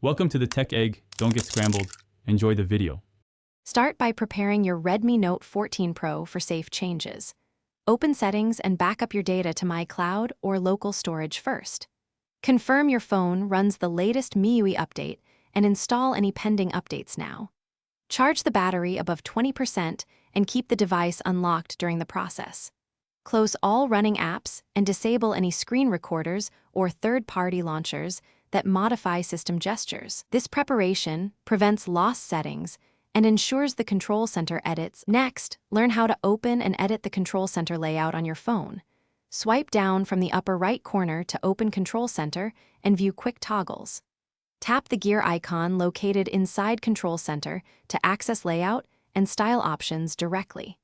Welcome to the Tech Egg. Don't get scrambled. Enjoy the video. Start by preparing your Redmi Note 14 Pro for safe changes. Open Settings and back up your data to My Cloud or local storage first. Confirm your phone runs the latest MIUI update and install any pending updates now. Charge the battery above 20% and keep the device unlocked during the process. Close all running apps and disable any screen recorders or third-party launchers that modify system gestures. This preparation prevents lost settings and ensures the control center edits. Next, learn how to open and edit the control center layout on your phone. Swipe down from the upper right corner to open Control Center and view quick toggles. Tap the gear icon located inside Control Center to access layout and style options directly.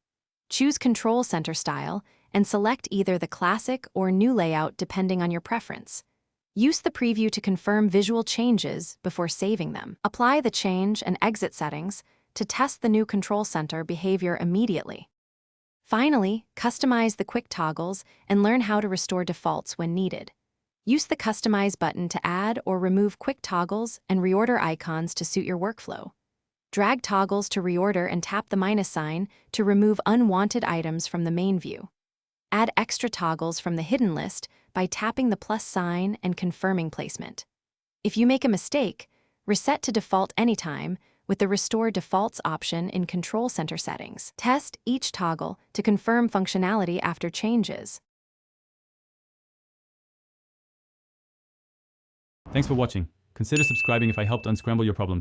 Choose Control Center style and select either the classic or new layout depending on your preference. Use the preview to confirm visual changes before saving them. Apply the change and exit settings to test the new Control Center behavior immediately. Finally, customize the quick toggles and learn how to restore defaults when needed. Use the Customize button to add or remove quick toggles and reorder icons to suit your workflow. Drag toggles to reorder and tap the minus sign to remove unwanted items from the main view. Add extra toggles from the hidden list by tapping the plus sign and confirming placement. If you make a mistake, reset to default anytime with the Restore Defaults option in Control Center settings. Test each toggle to confirm functionality after changes. Thanks for watching. Consider subscribing if I helped unscramble your problems.